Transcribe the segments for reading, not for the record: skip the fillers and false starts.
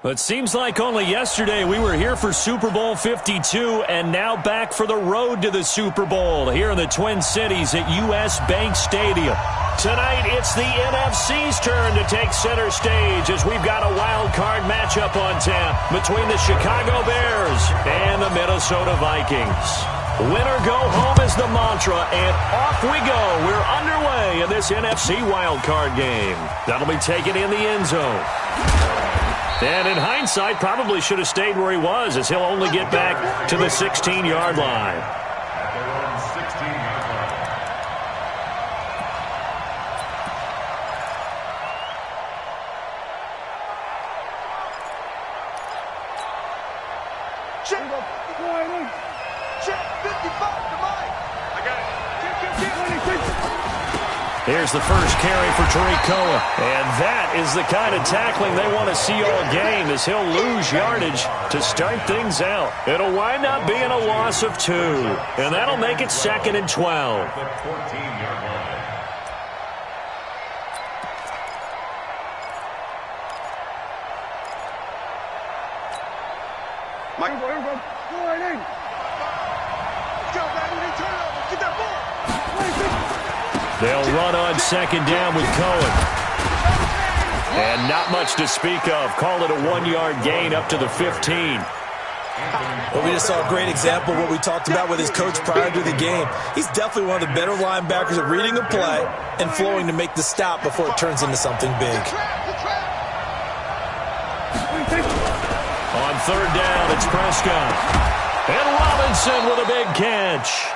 It seems like only yesterday we were here for Super Bowl 52 and now back for the road to the Super Bowl here in the Twin Cities at U.S. Bank Stadium. Tonight, it's the NFC's turn to take center stage as we've got a wild card matchup on tap between the Chicago Bears and the Minnesota Vikings. Win or go home is the mantra, and off we go. We're underway in this NFC wild card game. That'll be taken in the end zone. And in hindsight, probably should have stayed where he was, as he'll only get back to the 16-yard line. Here's the first carry for Tariq Cohen. And that is the kind of tackling they want to see all game, as he'll lose yardage to start things out. It'll wind up being a loss of 2. And that'll make it 2nd and 12. They'll run on 2nd down with Cohen. And not much to speak of. Call it a 1-yard gain up to the 15. Well, we just saw a great example of what we talked about with his coach prior to the game. He's definitely one of the better linebackers at reading a play and flowing to make the stop before it turns into something big. On 3rd down, it's Prescott. And Robinson with a big catch.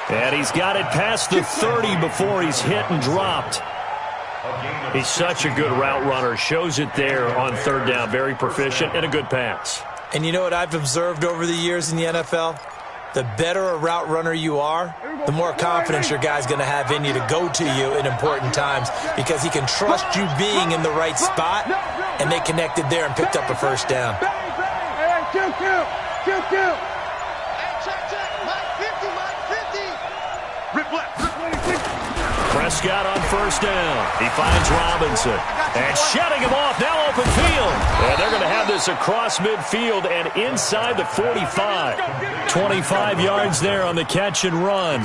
And he's got it past the 30 before he's hit and dropped. He's such a good route runner. Shows it there on 3rd down. Very proficient and a good pass. And you know what I've observed over the years in the NFL? The better a route runner you are, the more confidence your guy's going to have in you to go to you in important times, because he can trust you being in the right spot, and they connected there and picked up a 1st down. Prescott on 1st down. He finds Robinson. And shutting him off, now open field. And they're going to have this across midfield and inside the 45. 25 yards there on the catch and run.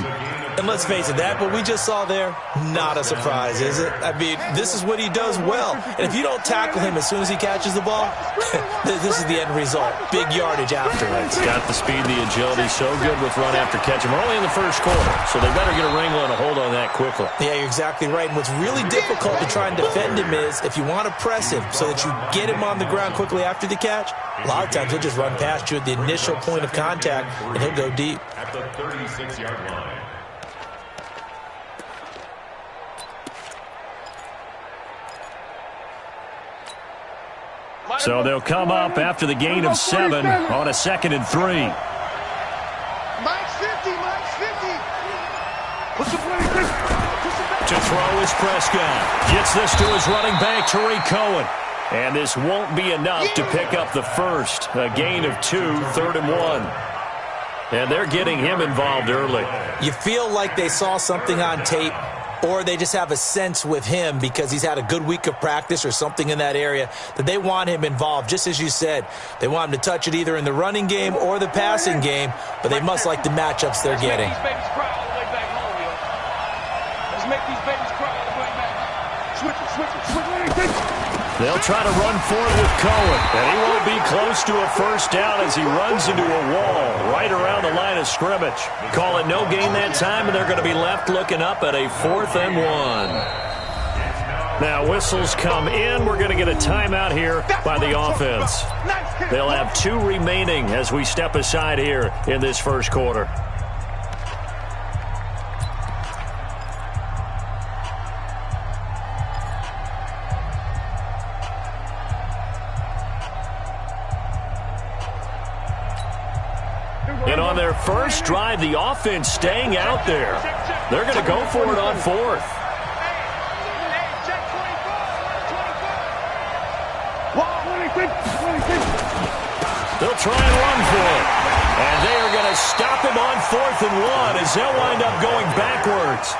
And let's face it, that what we just saw there, not a surprise, is it? I mean, this is what he does well. And if you don't tackle him as soon as he catches the ball, this is the end result. Big yardage afterwards. Got the speed, the agility, so good with run after catch. We're only in the 1st quarter, so they better get a wrangle and a hold on that quickly. Yeah, you're exactly right. And what's really difficult to try and defend him is if you want to press him so that you get him on the ground quickly after the catch, a lot of times he'll just run past you at the initial point of contact, and he'll go deep. At the 36-yard line. So they'll come up after the gain of 7 on a 2nd and 3. Mike's 50, Mike's 50. To throw is Prescott. Gets this to his running back, Tariq Cohen. And this won't be enough to pick up the 1st. A gain of 2, 3rd and 1. And they're getting him involved early. You feel like they saw something on tape, or they just have a sense with him because he's had a good week of practice or something in that area that they want him involved. Just as you said, they want him to touch it either in the running game or the passing game, but they must like the matchups they're getting. They'll try to run forward with Cohen, and he won't be close to a 1st down as he runs into a wall right around the line of scrimmage. Call it no gain that time, and they're going to be left looking up at a 4th and 1. Now whistles come in. We're going to get a timeout here by the offense. They'll have 2 remaining as we step aside here in this 1st quarter. And on their first drive, the offense staying out there. They're going to go for it on 4th. They'll try and run for it. And they are going to stop him on 4th and 1 as they'll wind up going backwards.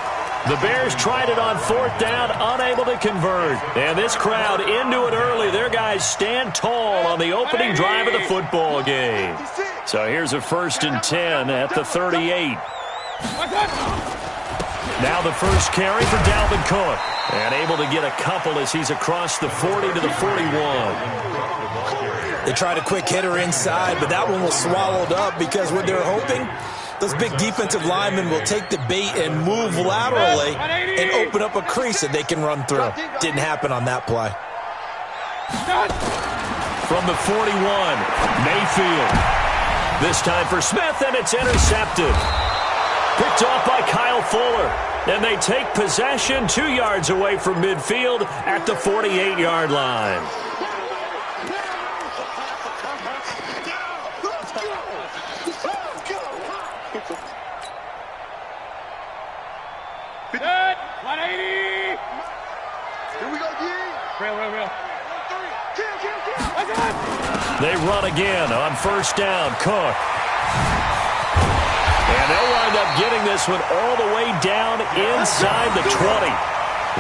The Bears tried it on 4th down, unable to convert. And this crowd into it early. Their guys stand tall on the opening drive of the football game. So here's a 1st and 10 at the 38. Now the first carry for Dalvin Cook. And able to get a couple as he's across the 40 to the 41. They tried a quick hitter inside, but that one was swallowed up because what they're hoping, those big defensive linemen will take the bait and move laterally and open up a crease that they can run through. Didn't happen on that play. From the 41, Mayfield. This time for Smith, and it's intercepted. Picked off by Kyle Fuller. And they take possession 2 yards away from midfield at the 48-yard line. Good. 180. Here we go, G. Real. They run again on 1st down. Cook. And they'll wind up getting this one all the way down inside the 20.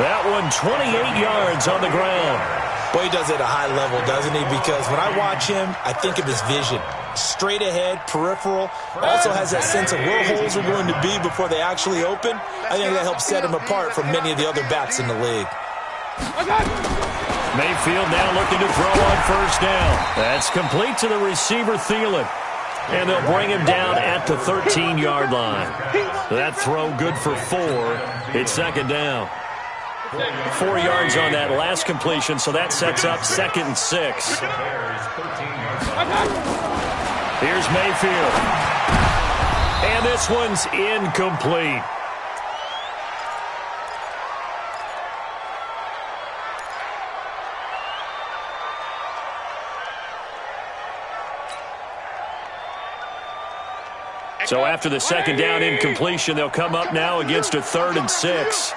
That one 28 yards on the ground. Boy, he does it at a high level, doesn't he? Because when I watch him, I think of his vision. Straight ahead, peripheral. Also has that sense of where holes are going to be before they actually open. I think that helps set him apart from many of the other backs in the league. Mayfield now looking to throw on 1st down. That's complete to the receiver, Thielen. And they'll bring him down at the 13-yard line. That throw good for 4. It's 2nd down. 4 yards on that last completion, so that sets up 2nd and 6. Here's Mayfield. And this one's incomplete. So after the 2nd down incompletion, they'll come up now against a 3rd and 6.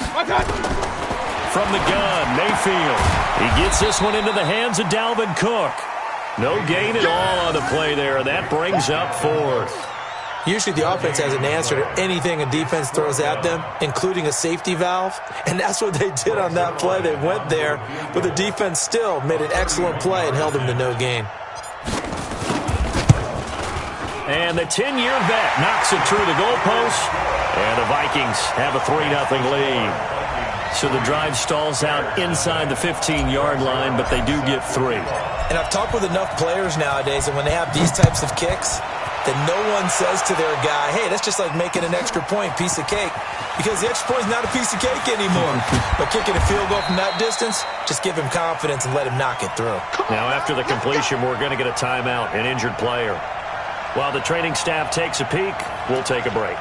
From the gun, Mayfield. He gets this one into the hands of Dalvin Cook. No gain at all on the play there, and that brings up 4th. Usually the offense has an answer to anything a defense throws at them, including a safety valve, and that's what they did on that play. They went there, but the defense still made an excellent play and held them to no gain. And the 10-year vet knocks it through the goalpost, and the Vikings have a 3-0 lead. So the drive stalls out inside the 15-yard line, but they do get 3. And I've talked with enough players nowadays, and when they have these types of kicks, that no one says to their guy, hey, that's just like making an extra point, piece of cake. Because the extra point is not a piece of cake anymore. But kicking a field goal from that distance, just give him confidence and let him knock it through. Now after the completion, we're going to get a timeout, an injured player. While the training staff takes a peek, we'll take a break.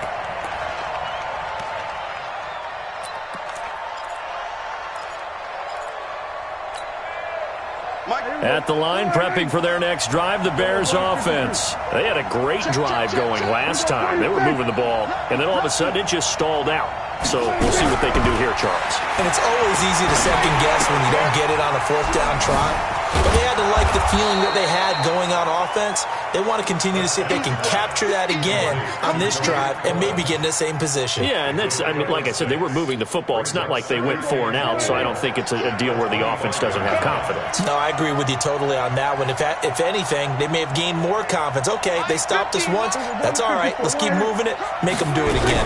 At the line, prepping for their next drive, the Bears offense. They had a great drive going last time. They were moving the ball, and then all of a sudden it just stalled out. So we'll see what they can do here, Charles. And it's always easy to second guess when you don't get it on a 4th down try. But they had to like the feeling that they had going on offense. They want to continue to see if they can capture that again on this drive and maybe get in the same position. Yeah, and that's, I mean, like I said, they were moving the football. It's not like they went 4 and out, so I don't think it's a deal where the offense doesn't have confidence. No, I agree with you totally on that one. If anything, they may have gained more confidence. Okay, they stopped us once. That's all right. Let's keep moving it. Make them do it again.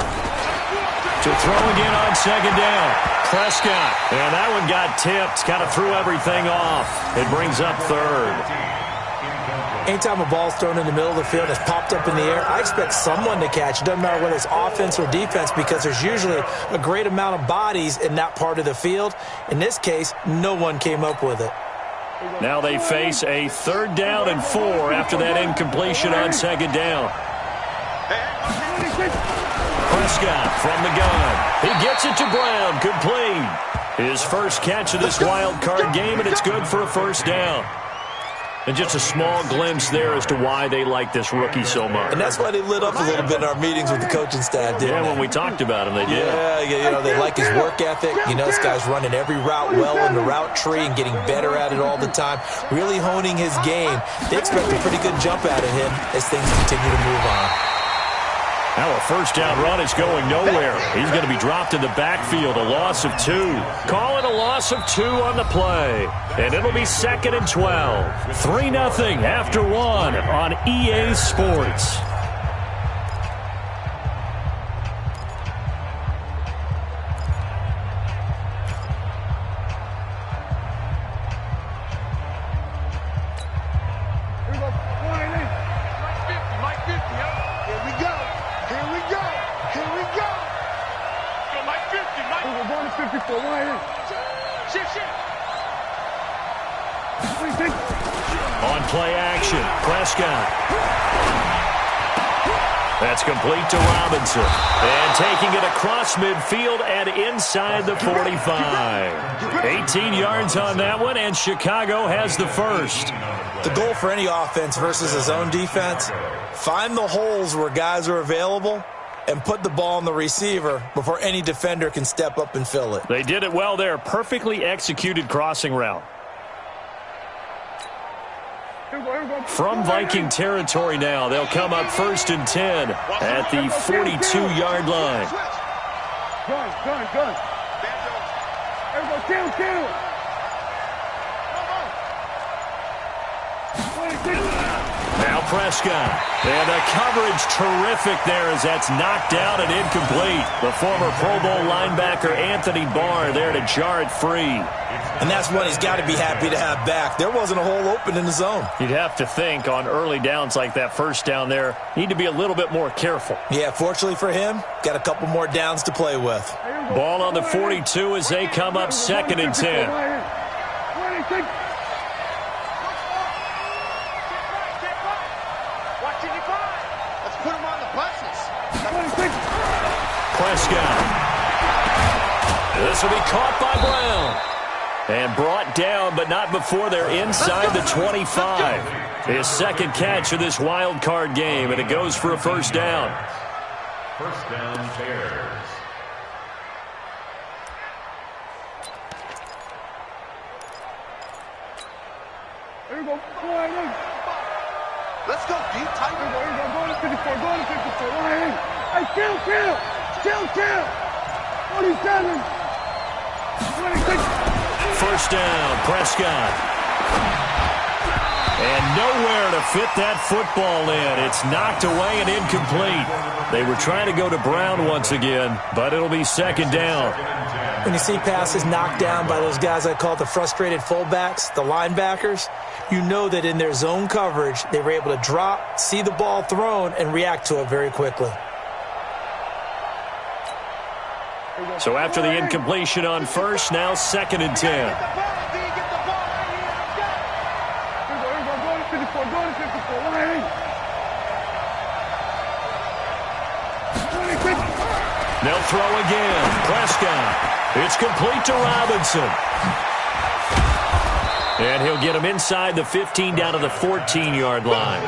To throw again on 2nd down. Prescott. And that one got tipped. Kind of threw everything off. It brings up 3rd. Anytime a ball's thrown in the middle of the field and it's popped up in the air, I expect someone to catch. It doesn't matter whether it's offense or defense because there's usually a great amount of bodies in that part of the field. In this case, no one came up with it. Now they face a 3rd down and 4 after that incompletion on 2nd down. Prescott from the gun. He gets it to Brown, complete. His first catch of this wild card game, and it's good for a 1st down. And just a small glimpse there as to why they like this rookie so much. And that's why they lit up a little bit in our meetings with the coaching staff, didn't they? When we talked about him, they did. Yeah, they like his work ethic. You know, this guy's running every route well in the route tree and getting better at it all the time, really honing his game. They expect a pretty good jump out of him as things continue to move on. Now a first down run is going nowhere. He's going to be dropped in the backfield, a loss of 2. Call it a loss of 2 on the play. And it'll be 2nd and 12. 3-0 after 1 on EA Sports. On play action, Prescott. That's complete to Robinson. And taking it across midfield and inside the 45. 18 yards on that one, and Chicago has the first. The goal for any offense versus his own defense, find the holes where guys are available and put the ball on the receiver before any defender can step up and fill it. They did it well there. Perfectly executed crossing route. From Viking territory now, they'll come up 1st and 10 at the 42-yard line. Now Prescott. And the coverage terrific there as that's knocked down and incomplete. The former Pro Bowl linebacker Anthony Barr there to jar it free. And that's one he's got to be happy to have back. There wasn't a hole open in the zone. You'd have to think on early downs like that first down there, need to be a little bit more careful. Yeah, fortunately for him, got a couple more downs to play with. Ball on the 42 as they come up 2nd and 10. Prescott. This will be caught by Brown. And brought down, but not before they're inside the 25. His second catch of this wild card game, and it goes for a first down. First down, Bears. There you go. Let's go deep, tight. Go to 54, go to 54. Hey, chill. 47. 26. First down, Prescott. And nowhere to fit that football in. It's knocked away and incomplete. They were trying to go to Brown once again, but it'll be 2nd down. When you see passes knocked down by those guys I call the frustrated fullbacks, the linebackers, you know that in their zone coverage, they were able to drop, see the ball thrown, and react to it very quickly. So after the incompletion on first, now 2nd and 10. They'll throw again. Prescott. It's complete to Robinson. And he'll get him inside the 15 down to the 14-yard line.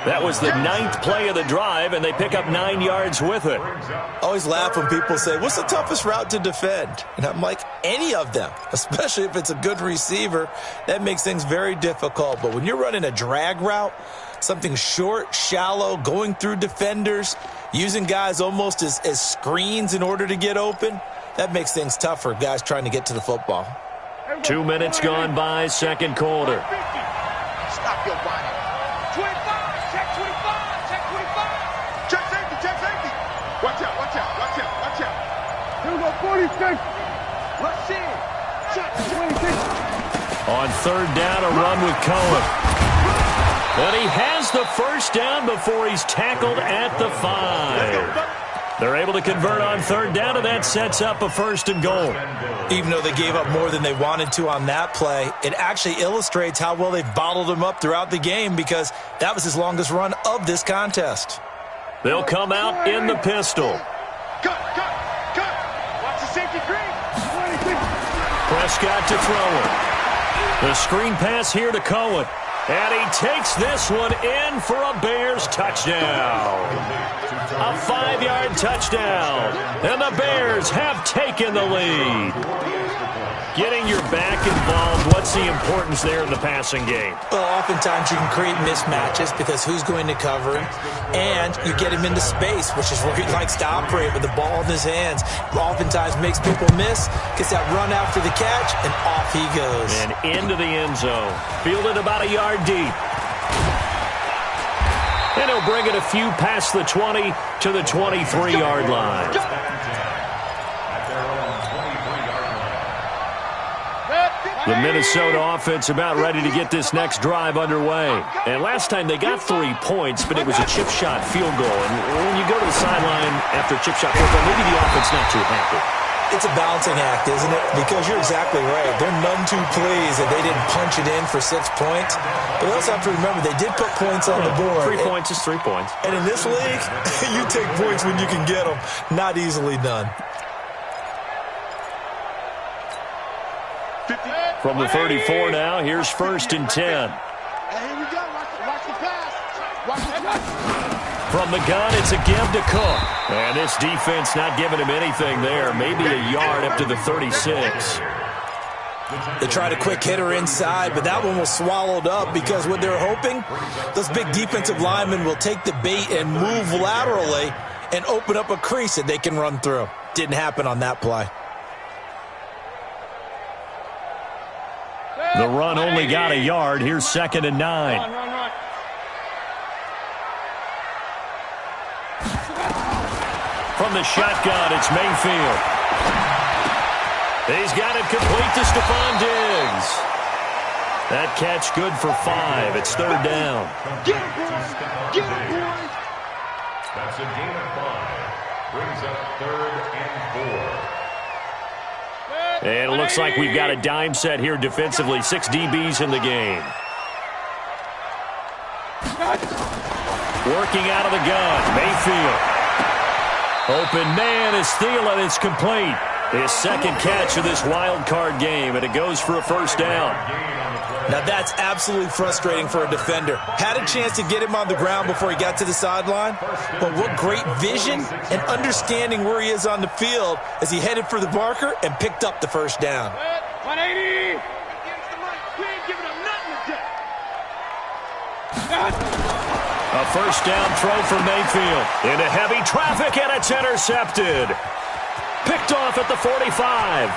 That was the 9th play of the drive, and they pick up 9 yards with it. I always laugh when people say, what's the toughest route to defend? And I'm like, any of them, especially if it's a good receiver. That makes things very difficult. But when you're running a drag route, something short, shallow, going through defenders, using guys almost as screens in order to get open, that makes things tough for guys trying to get to the football. 2 minutes gone by, second quarter. Stop your body. 25, check 25, check 25. Check safety. Watch out. Here we go, 46. Let's see it. Check 26. On third down, a run with Cohen. And he has the first down before he's tackled at the 5. They're able to convert on third down, and that sets up a 1st and goal. Even though they gave up more than they wanted to on that play, it actually illustrates how well they've bottled him up throughout the game because that was his longest run of this contest. They'll come out in the pistol. Cut. Watch the safety green. Prescott to throw it. The screen pass here to Cohen. And he takes this one in for a Bears touchdown. A 5-yard touchdown. And the Bears have taken the lead. Getting your back involved, what's the importance there in the passing game? Well, oftentimes you can create mismatches because who's going to cover him, and you get him into space, which is where he likes to operate with the ball in his hands. Oftentimes makes people miss, gets that run after the catch, and off he goes. And into the end zone. Fielded about a yard deep. And he'll bring it a few past the 20 to the 23-yard line. The Minnesota offense about ready to get this next drive underway. And last time they got 3 points, but it was a chip shot field goal. And when you go to the sideline after a chip shot field goal, maybe the offense not too happy. It's a balancing act, isn't it? Because you're exactly right. They're none too pleased that they didn't punch it in for 6 points. But they also have to remember they did put points on the board. 3 points is 3 points. And in this league, you take points when you can get them. Not easily done. From the 34 now, here's 1st and 10. Hey, here we go. Watch the pass. Watch the pass. From the gun, it's a give to Cook. And this defense not giving him anything there. Maybe a yard up to the 36. They tried a quick hitter inside, but that one was swallowed up because what they're hoping, those big defensive linemen will take the bait and move laterally and open up a crease that they can run through. Didn't happen on that play. The run only got a yard. Here's 2nd and 9. Run. From the shotgun, it's Mayfield. He's got it complete to Stephon Diggs. That catch good for 5. It's 3rd down. Get him, boy. Get him, boy. That's a gain of 5. Brings up 3rd and 4. And it looks like we've got a dime set here defensively. 6 DBs in the game. Working out of the gun, Mayfield. Open man is Thielen. It's complete. His 2nd catch of this wild card game, and it goes for a 1st down. Now that's absolutely frustrating for a defender. Had a chance to get him on the ground before he got to the sideline, but what great vision and understanding where he is on the field as he headed for the marker and picked up the 1st down. 180. We ain't giving up nothing today. A 1st down throw for Mayfield. Into heavy traffic, and it's intercepted. Picked off at the 45.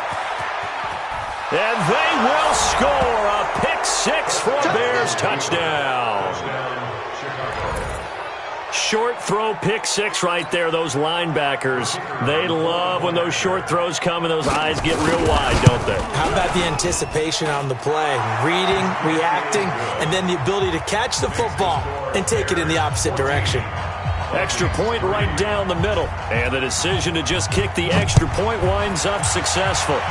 And they will score a pick-6 for a Bears touchdown. Short throw, pick-6 right there. Those linebackers, they love when those short throws come and those eyes get real wide, don't they? How about the anticipation on the play? Reading, reacting, and then the ability to catch the football and take it in the opposite direction. Extra point right down the middle. And the decision to just kick the extra point winds up successful.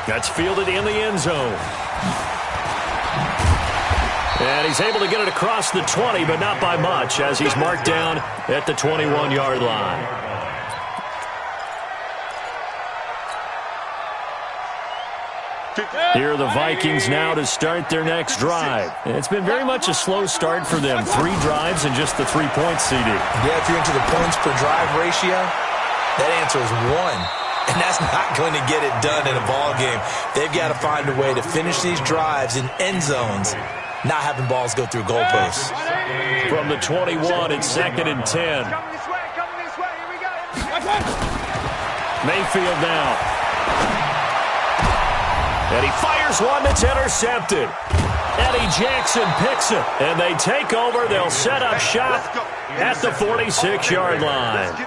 That's fielded in the end zone. And he's able to get it across the 20, but not by much, as he's marked down at the 21-yard line. Here are the Vikings now to start their next drive. It's been very much a slow start for them. 3 drives and just the 3 points, CD. Yeah, if you're into the points per drive ratio, that answer is 1. And that's not going to get it done in a ball game. They've got to find a way to finish these drives in end zones, not having balls go through goalposts. From the 21, it's 2nd and 10. Coming this way. Here we go. Mayfield now. And he fires one that's intercepted. Eddie Jackson picks it. And they take over. They'll set up shop at the 46-yard line.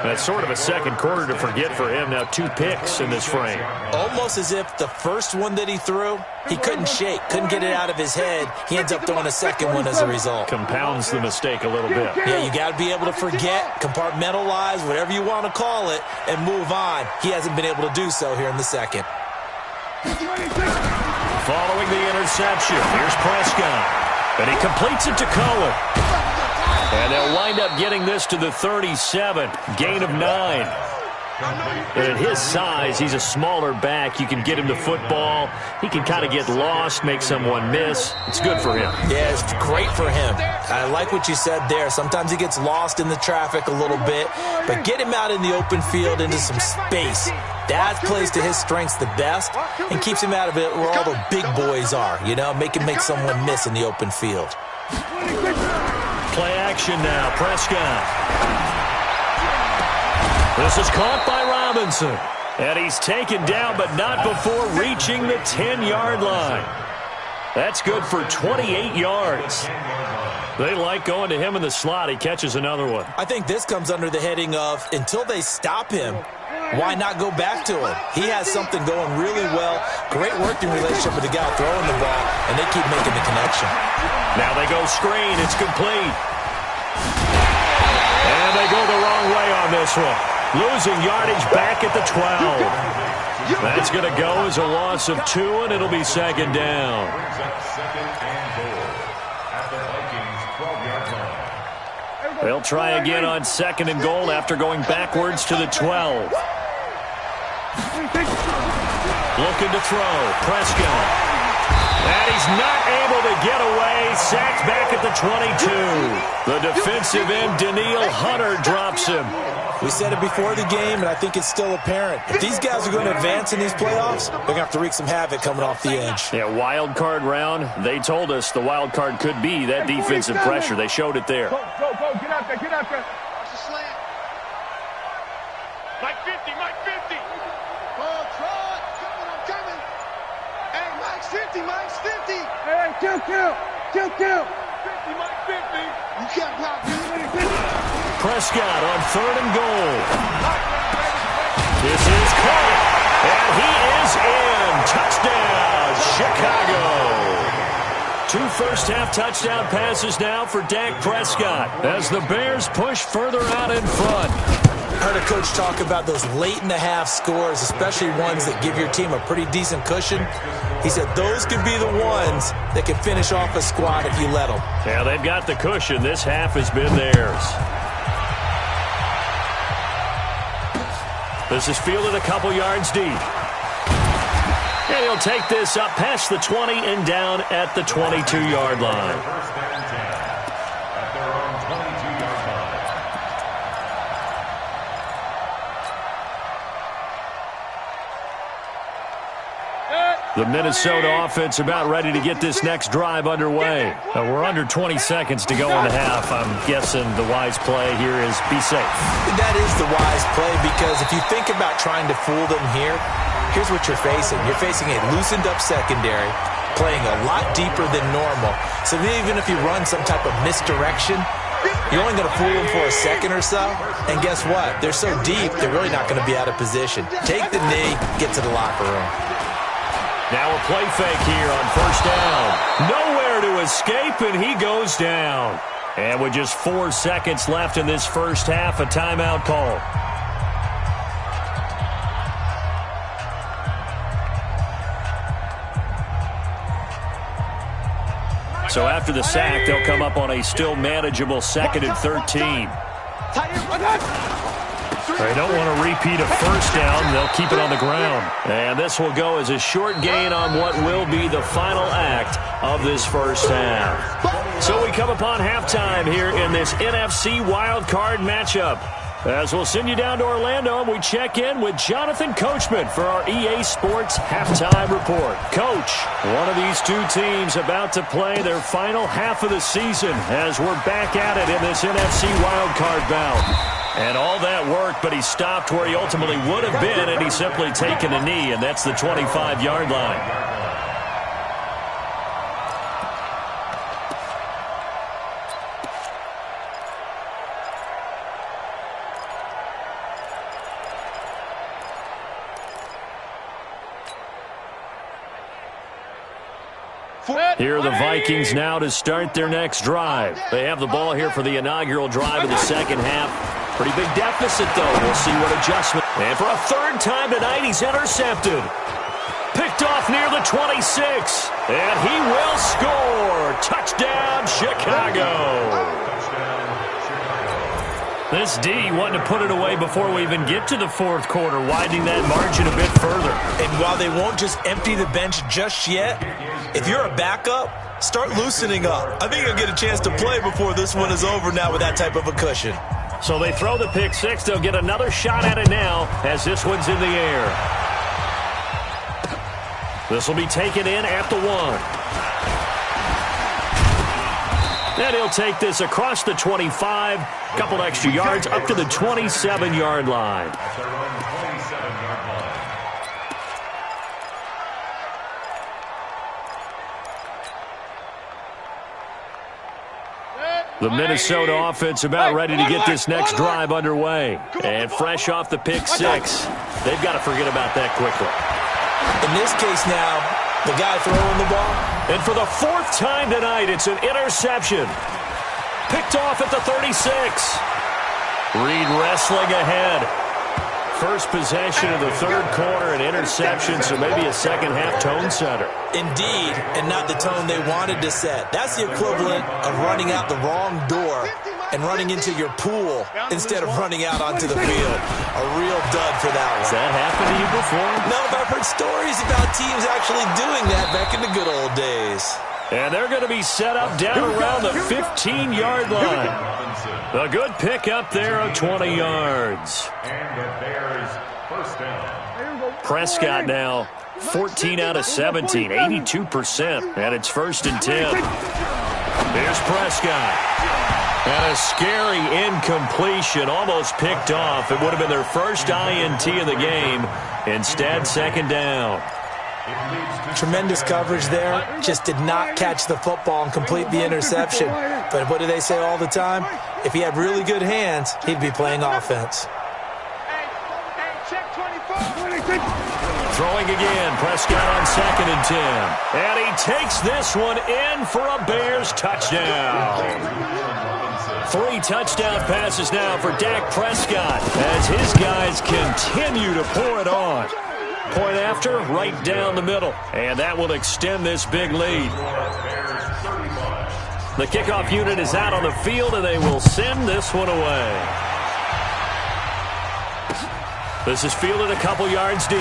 That's sort of a second quarter to forget for him. Now 2 picks in this frame. Almost as if the first one that he threw, he couldn't shake, couldn't get it out of his head. He ends up throwing a second one as a result. Compounds the mistake a little bit. Yeah, you got to be able to forget, compartmentalize, whatever you want to call it, and move on. He hasn't been able to do so here in the second. Following the interception, here's Prescott. And he completes it to Cohen. And they'll wind up getting this to the 37. Gain of 9. And at his size, he's a smaller back. You can get him to football. He can kind of get lost, make someone miss. It's good for him. Yeah, it's great for him. I like what you said there. Sometimes he gets lost in the traffic a little bit, but get him out in the open field into some space. That plays to his strengths the best and keeps him out of it where all the big boys are, you know, make someone miss in the open field. Play action now, Prescott. This is caught by Robinson. And he's taken down, but not before reaching the 10-yard line. That's good for 28 yards. They like going to him in the slot. He catches another one. I think this comes under the heading of, until they stop him, why not go back to him? He has something going really well. Great working relationship with the guy throwing the ball, and they keep making the connection. Now they go screen. It's complete. And they go the wrong way on this one. Losing yardage back at the 12. That's going to go as a loss of 2, and it'll be second down. They'll try again on second and goal after going backwards to the 12. Looking to throw. Prescott. And he's not able to get away. Sacked back at the 22. The defensive end, Daniil Hunter, drops him. We said it before the game, and I think it's still apparent. If these guys are going to advance in these playoffs, they're going to have to wreak some havoc coming off the edge. Yeah, wild card round. They told us the wild card could be that defensive pressure. They showed it there. Go, get out there, get out there. Watch the slant. Mike 50, Mike 50. Oh, Trot, I'm coming. Hey, Mike's 50, Mike's 50. Hey, kill. 50, Mike 50. You can't block me. Prescott on third and goal. This is caught, and he is in. Touchdown, Chicago. 2 first-half touchdown passes now for Dak Prescott as the Bears push further out in front. I heard a coach talk about those late-in-the-half scores, especially ones that give your team a pretty decent cushion. He said those could be the ones that can finish off a squad if you let them. Yeah, they've got the cushion. This half has been theirs. This is fielded a couple yards deep. And he'll take this up past the 20 and down at the 22-yard line. The Minnesota offense about ready to get this next drive underway. We're under 20 seconds to go in the half. I'm guessing the wise play here is be safe. That is the wise play, because if you think about trying to fool them here, here's what you're facing. You're facing a loosened-up secondary, playing a lot deeper than normal. So even if you run some type of misdirection, you're only going to fool them for a second or so. And guess what? They're so deep, they're really not going to be out of position. Take the knee, get to the locker room. Now a play fake here on first down. Nowhere to escape, and he goes down. And with just 4 seconds left in this first half, a timeout call. So after the sack, they'll come up on a still manageable 2nd and 13. They don't want to repeat a first down. They'll keep it on the ground. And this will go as a short gain on what will be the final act of this first half. So we come upon halftime here in this NFC wildcard matchup. As we'll send you down to Orlando, and we check in with Jonathan Coachman for our EA Sports Halftime Report. Coach, one of these two teams about to play their final half of the season as we're back at it in this NFC wildcard bout. And all that work, but he stopped where he ultimately would have been, and he's simply taken a knee, and that's the 25-yard line. Here are the Vikings now to start their next drive. They have the ball here for the inaugural drive of the second half. Pretty big deficit, though. We'll see what adjustment. And for a third time tonight, he's intercepted. Picked off near the 26. And he will score. Touchdown, Chicago. This D wanting to put it away before we even get to the fourth quarter, widening that margin a bit further. And while they won't just empty the bench just yet, if you're a backup, start loosening up. I think you'll get a chance to play before this one is over now with that type of a cushion. So they throw the pick six. They'll get another shot at it now as this one's in the air. This will be taken in at the 1. And he'll take this across the 25, couple extra yards up to the 27-yard line. The Minnesota offense about ready to get this next drive underway. And fresh off the pick six, they've got to forget about that quickly. In this case now, the guy throwing the ball. And for the fourth time tonight, it's an interception. Picked off at the 36. Reed wrestling ahead. First possession of the third quarter, an interception, so maybe a second-half tone setter. Indeed, and not the tone they wanted to set. That's the equivalent of running out the wrong door and running into your pool instead of running out onto the field. A real dud for that one. Has that happened to you before? No, but I've heard stories about teams actually doing that back in the good old days. And they're going to be set up down around the 15-yard line. A good pick up there of 20 yards. And the Bears first down. Prescott now 14 out of 17, 82%, and it's 1st and 10. Here's Prescott. And a scary incompletion, almost picked off. It would have been their first INT of the game. Instead, second down. Tremendous coverage there. Just did not catch the football and complete the interception. But what do they say all the time? If he had really good hands, he'd be playing offense. Throwing again, Prescott on 2nd and 10. And he takes this one in for a Bears touchdown. 3 touchdown passes now for Dak Prescott as his guys continue to pour it on. Point after, right down the middle. And that will extend this big lead. The kickoff unit is out on the field, and they will send this one away. This is fielded a couple yards deep.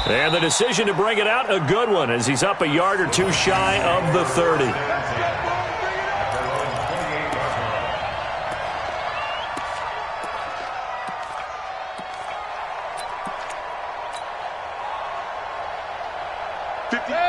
And the decision to bring it out, a good one, as he's up a yard or two shy of the 30.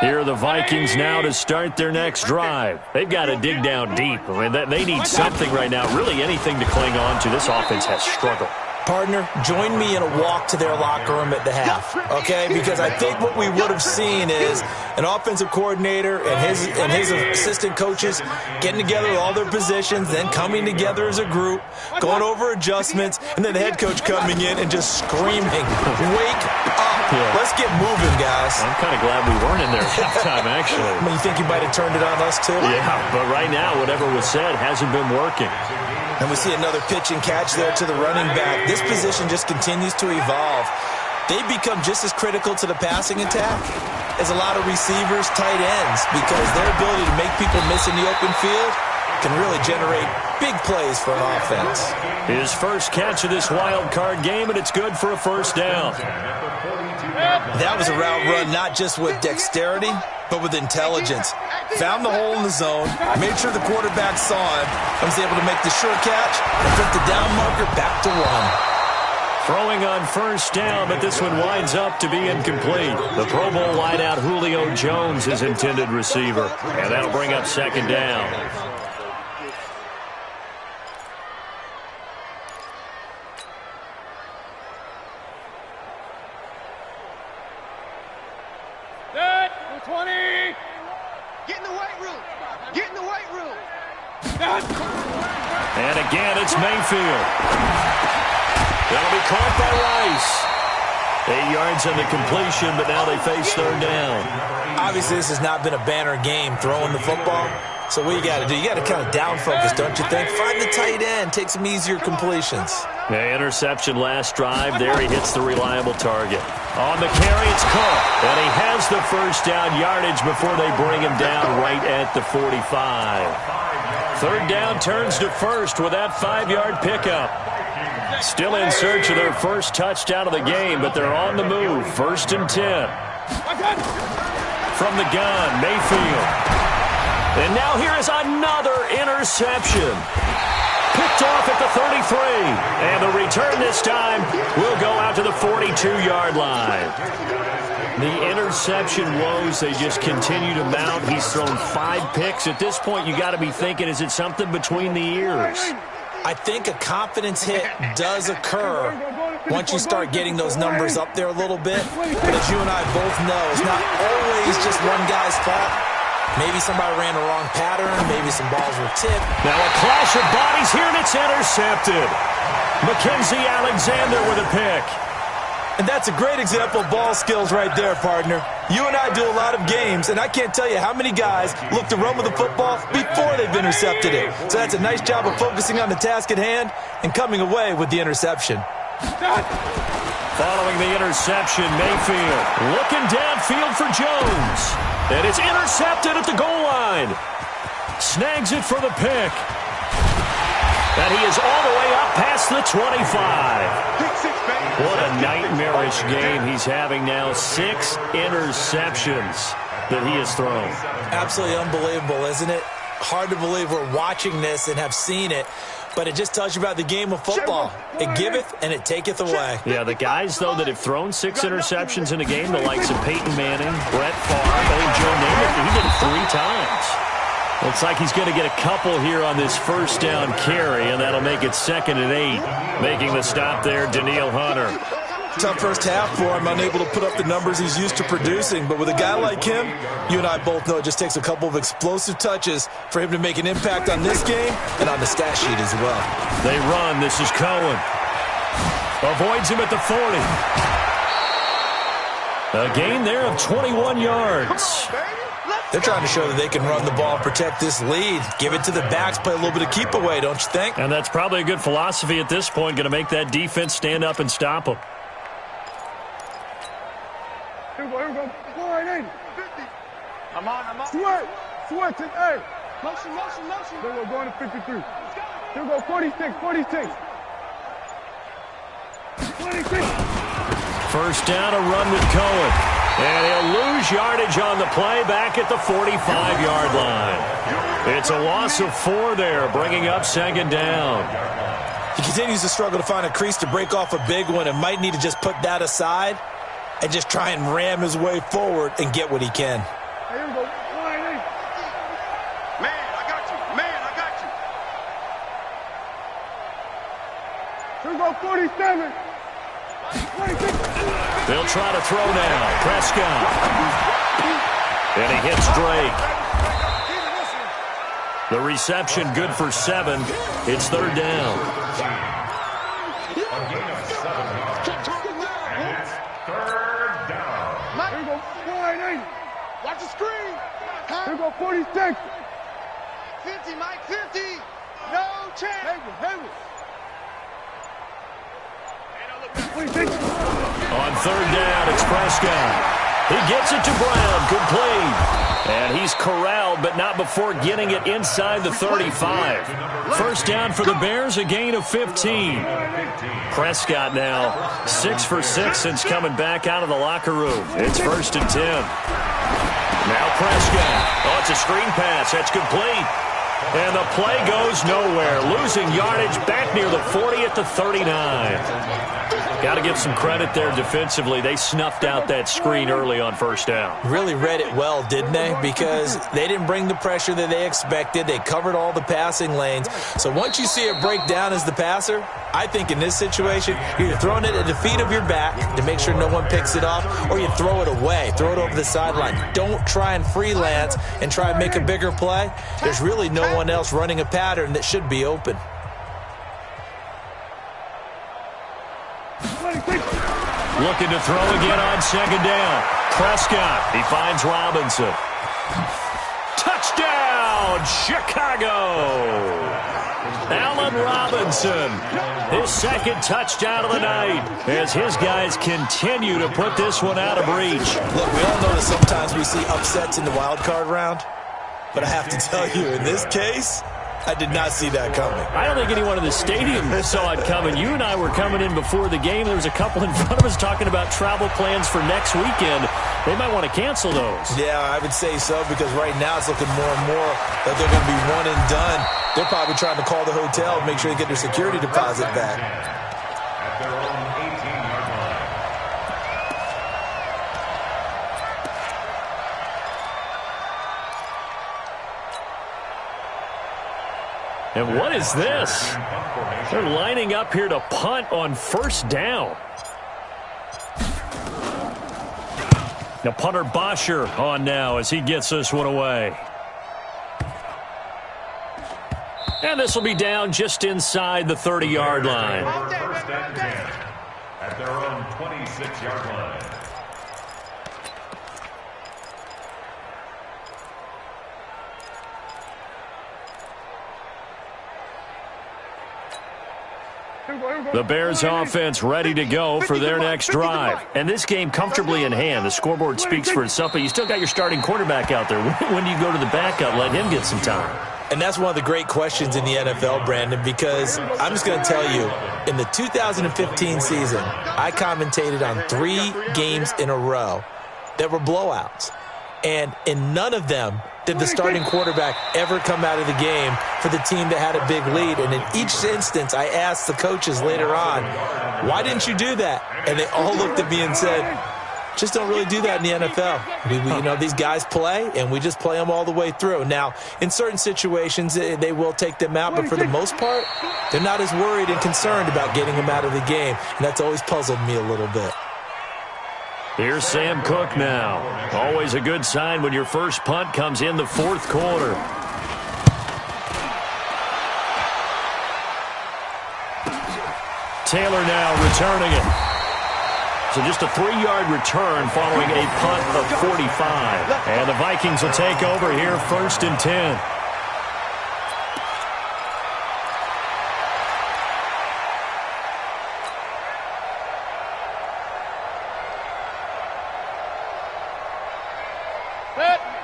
Here are the Vikings now to start their next drive. They've got to dig down deep. I mean, they need something right now, really anything to cling on to. This offense has struggled. Partner, join me in a walk to their locker room at the half, okay? Because I think what we would have seen is an offensive coordinator and his assistant coaches getting together with all their positions, then coming together as a group, going over adjustments, and then the head coach coming in and just screaming, "Wake up. Let's get moving, guys." I'm kind of glad we weren't in there at halftime, actually. I mean, you think you might have turned it on us, too? Yeah, but right now, whatever was said hasn't been working. And we see another pitch and catch there to the running back. This position just continues to evolve. They become just as critical to the passing attack as a lot of receivers, tight ends, because their ability to make people miss in the open field can really generate big plays for an offense. His first catch of this wild card game, and it's good for a first down. That was a route run not just with dexterity, but with intelligence. Found the hole in the zone, made sure the quarterback saw him, and was able to make the sure catch and put the down marker back to 1. Throwing on first down, but this one winds up to be incomplete. The Pro Bowl wideout Julio Jones is intended receiver, and that'll bring up second down. And again, it's Mayfield. That'll be caught by Rice. 8 yards on the completion, but now they face third down. Obviously, this has not been a banner game throwing the football. So what you got to do, you got to kind of down focus, don't you think? Find the tight end, take some easier completions. The interception last drive. There he hits the reliable target. On the carry, it's caught. And he has the first down yardage before they bring him down right at the 45. Third down turns to first with that 5-yard pickup. Still in search of their first touchdown of the game, but they're on the move. 1st and 10. From the gun, Mayfield. And now here is another interception. Picked off at the 33. And the return this time will go out to the 42-yard line. The interception woes, they just continue to mount. He's thrown 5 picks. At this point, you got to be thinking, is it something between the ears? I think a confidence hit does occur once you start getting those numbers up there a little bit. But as you and I both know, it's not always just one guy's fault. Maybe somebody ran the wrong pattern. Maybe some balls were tipped. Now a clash of bodies here, and it's intercepted. Mackenzie Alexander with a pick. And that's a great example of ball skills right there, partner. You and I do a lot of games, and I can't tell you how many guys look to run with the football before they've intercepted it. So that's a nice job of focusing on the task at hand and coming away with the interception. Following the interception, Mayfield looking downfield for Jones. And it's intercepted at the goal line. Snags it for the pick. And he is all the way up past the 25. What a nightmarish game he's having now. 6 interceptions that he has thrown. Absolutely unbelievable, isn't it? Hard to believe we're watching this and have seen it, but it just tells you about the game of football. It giveth and it taketh away. Yeah, the guys, though, that have thrown 6 interceptions in a game, the likes of Peyton Manning, Brett Favre, Joe Namath, he did it 3 times. Looks like he's going to get a couple here on this first down carry, and that'll make it 2nd and 8. Making the stop there, Danielle Hunter. Tough first half for him, unable to put up the numbers he's used to producing. But with a guy like him, you and I both know it just takes a couple of explosive touches for him to make an impact on this game and on the stat sheet as well. They run. This is Cohen. Avoids him at the 40. A gain there of 21 yards. They're trying to show that they can run the ball and protect this lead. Give it to the backs, play a little bit of keep away, don't you think? And that's probably a good philosophy at this point, going to make that defense stand up and stop them. Here we go. Go right in. 50. I'm on. Switch it, hey. Motion. Here we go, going to 53. Here we go, 46. 26. First down, a run with Cohen. And he'll lose yardage on the play back at the 45-yard line. It's a loss of 4 there, bringing up 2nd down. He continues to struggle to find a crease to break off a big one and might need to just put that aside and just try and ram his way forward and get what he can. Here we go. Man, I got you. Here we go, 47. 26. They'll try to throw now. Prescott. And he hits Drake. The reception good for 7. It's 3rd down. A gain of 7. And it's 3rd down. Here we go, 480. Watch the screen. Here we go, 46. 50, Mike, 50. No chance. Hayward. 26. On 3rd down, it's Prescott. He gets it to Brown. Complete. And he's corralled, but not before getting it inside the 35. First down for the Bears, a gain of 15. Prescott now 6 for 6 since coming back out of the locker room. It's 1st and 10. Now Prescott. Oh, it's a screen pass. That's complete. And the play goes nowhere. Losing yardage back near the 40 at the 39. Got to give some credit there defensively. They snuffed out that screen early on first down. Really read it well, didn't they? Because they didn't bring the pressure that they expected. They covered all the passing lanes. So once you see it break down as the passer, I think in this situation, you're either throwing it at the feet of your back to make sure no one picks it off, or you throw it away, throw it over the sideline. Don't try and freelance and try and make a bigger play. There's really no one else running a pattern that should be open. Looking to throw again on 2nd down. Prescott. He finds Robinson. Touchdown, Chicago! Allen Robinson, his 2nd touchdown of the night as his guys continue to put this one out of reach. Look, we all know that sometimes we see upsets in the wild card round, but I have to tell you, in this case, I did not see that coming. I don't think anyone in the stadium saw it coming. You and I were coming in before the game. There was a couple in front of us talking about travel plans for next weekend. They might want to cancel those. Yeah, I would say so, because right now it's looking more and more that they're going to be one and done. They're probably trying to call the hotel and make sure they get their security deposit back. At their own 18-yard line. And what is this? They're lining up here to punt on first down. Now punter Bosher on now as he gets this one away. And this will be down just inside the 30-yard line. First and 10 at their own 26-yard line. The Bears offense ready to go for their next drive. And this game comfortably in hand. The scoreboard speaks for itself, but you still got your starting quarterback out there. When do you go to the backup, let him get some time? And that's one of the great questions in the NFL, Brandon, because I'm just going to tell you, in the 2015 season, I commentated on 3 games in a row that were blowouts. And in none of them did the starting quarterback ever come out of the game for the team that had a big lead. And in each instance, I asked the coaches later on, why didn't you do that? And they all looked at me and said, just don't really do that in the NFL. These guys play, and we just play them all the way through. Now, in certain situations, they will take them out, but for the most part, they're not as worried and concerned about getting them out of the game. And that's always puzzled me a little bit. Here's Sam Cook now. Always a good sign when your first punt comes in the fourth quarter. Taylor now returning it. So just a 3-yard return following a punt of 45. And the Vikings will take over here first and 10.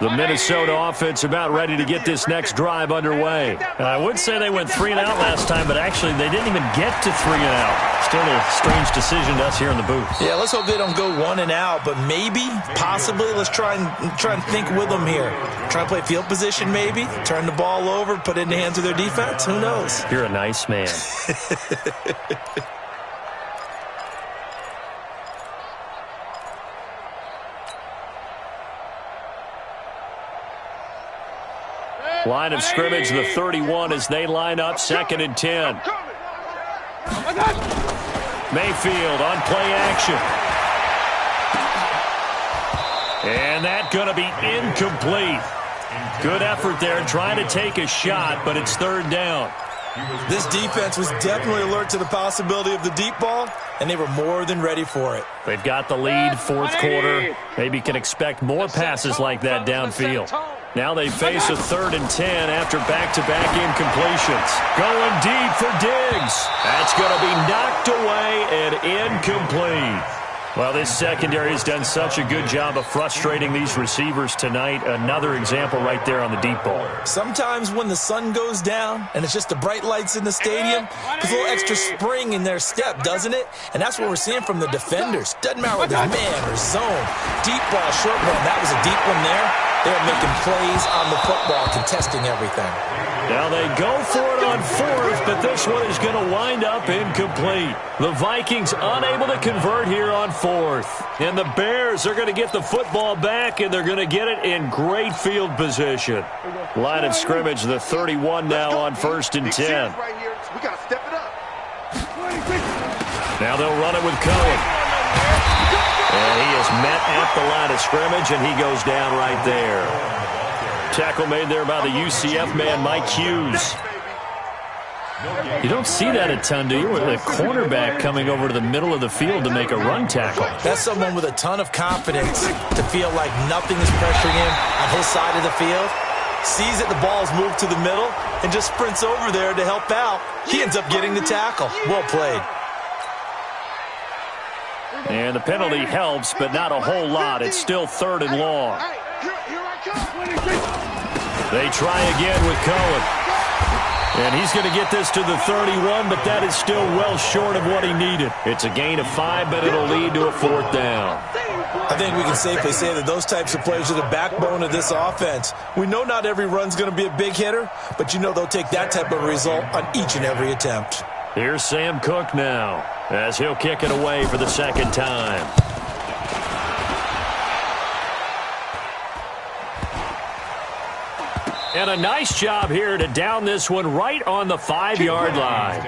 The Minnesota offense about ready to get this next drive underway. I would say they went 3 and out last time, but actually they didn't even get to 3 and out. Still a strange decision to us here in the booth. Yeah, let's hope they don't go 1 and out, but maybe, possibly, let's try and think with them here. Try and play field position maybe, turn the ball over, put it in the hands of their defense. Who knows? You're a nice man. Line of scrimmage, the 31 as they line up, 2nd and 10. Mayfield on play action. And that going to be incomplete. Good effort there trying to take a shot, but it's 3rd down. This defense was definitely alert to the possibility of the deep ball, and they were more than ready for it. They've got the lead, 4th quarter. Maybe can expect more passes like that downfield. Now they face a 3rd and 10 after back-to-back incompletions. Going deep for Diggs. That's going to be knocked away and incomplete. Well, this secondary has done such a good job of frustrating these receivers tonight. Another example right there on the deep ball. Sometimes when the sun goes down and it's just the bright lights in the stadium, there's a little extra spring in their step, doesn't it? And that's what we're seeing from the defenders. Doesn't matter whether it's man or zone. Deep ball, short run. That was a deep one there. They're making plays on the football, contesting everything. Now they go for it on 4th, but this one is going to wind up incomplete. The Vikings unable to convert here on 4th. And the Bears are going to get the football back, and they're going to get it in great field position. Line of scrimmage, the 31 now on 1st and 10. We got to step it up. Now they'll run it with Cohen. And he is met at the line of scrimmage, and he goes down right there. Tackle made there by the UCF man, Mike Hughes. You don't see that a ton, do you? With a cornerback coming over to the middle of the field to make a run tackle. That's someone with a ton of confidence to feel like nothing is pressuring him on his side of the field. Sees that the ball's moved to the middle and just sprints over there to help out. He ends up getting the tackle. Well played. And the penalty helps, but not a whole lot. It's still 3rd and long. They try again with Cohen. And he's going to get this to the 31, but that is still well short of what he needed. It's a gain of 5, but it'll lead to a 4th down. I think we can safely say that those types of plays are the backbone of this offense. We know not every run's going to be a big hitter, but you know they'll take that type of result on each and every attempt. Here's Sam Cook now, as he'll kick it away for the 2nd time. And a nice job here to down this one right on the 5-yard line.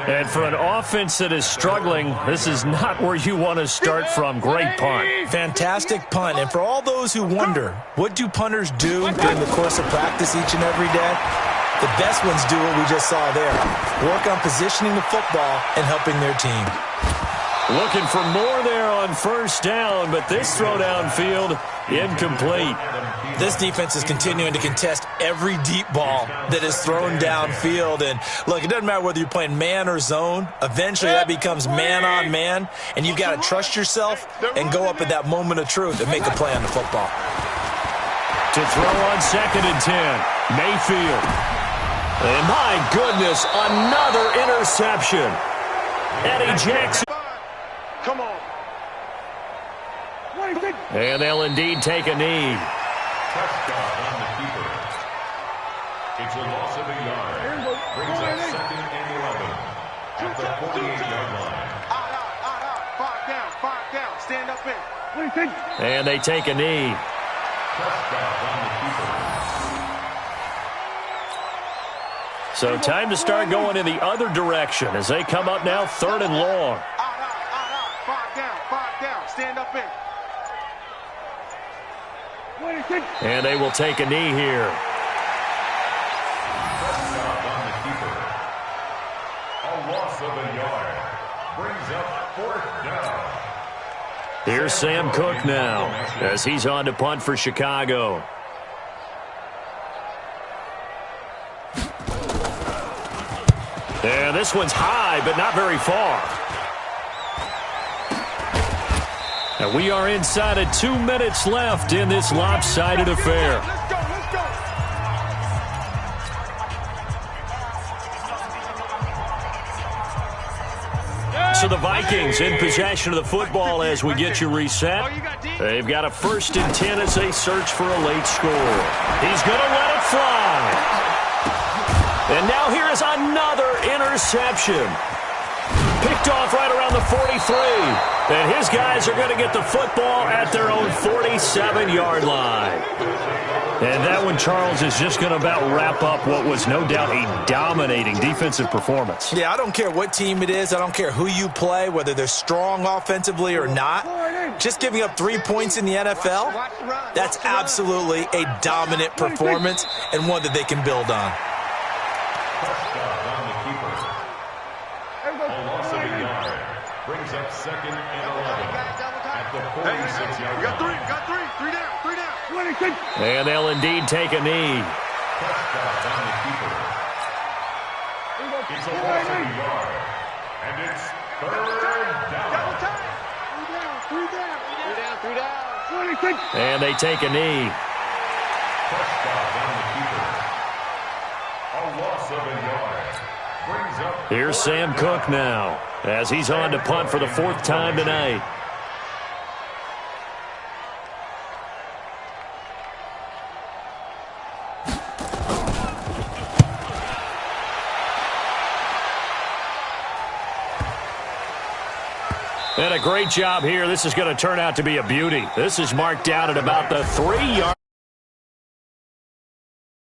And for an offense that is struggling, this is not where you want to start from. Great punt. Fantastic punt. And for all those who wonder, what do punters do during the course of practice each and every day? The best ones do what we just saw there. Work on positioning the football and helping their team. Looking for more there on 1st down, but this throw downfield, incomplete. This defense is continuing to contest every deep ball that is thrown downfield. And, look, it doesn't matter whether you're playing man or zone. Eventually that becomes man on man, and you've got to trust yourself and go up at that moment of truth and make a play on the football. To throw on 2nd and 10, Mayfield. And, my goodness, another interception. Eddie Jackson. Come on. And they'll indeed take a knee. Touchdown on the keeper. It's a loss of a yard. Brings up 2nd and 11 at the 48-yard line. Out. 5 down. Stand up in. And they take a knee. Touchdown on the keeper. So time to start going in the other direction as they come up now 3rd and long. Out. 5 down. Stand up in. And they will take a knee here. Touchdown on the keeper. A loss of a yard. Brings up 4th down. Here's Sam Cook now as he's on to punt for Chicago. And this one's high, but not very far. And we are inside of 2 minutes left in this lopsided affair. Let's go. So the Vikings in possession of the football as we get you reset. They've got a 1st and 10 as they search for a late score. He's going to let it fly. And now here is another interception. Picked off right around the 43. And his guys are going to get the football at their own 47-yard line. And that one, Charles, is just going to about wrap up what was no doubt a dominating defensive performance. Yeah, I don't care what team it is. I don't care who you play, whether they're strong offensively or not. Just giving up 3 points in the NFL, that's absolutely a dominant performance and one that they can build on. Touchdown on the keeper. A loss of a yard. Brings up 2nd and 11 at the 46-yard line. Got three. 3 down. And they'll indeed take a knee. Touchdown on the keeper. It's a loss of a yard. And it's 3rd down. 3 down. And they take a knee. Touchdown on the keeper. A loss of a yard. Brings up. Here's Sam Cook now as he's on to punt for the 4th time tonight. And a great job here. This is going to turn out to be a beauty. This is marked down at about the 3-yard.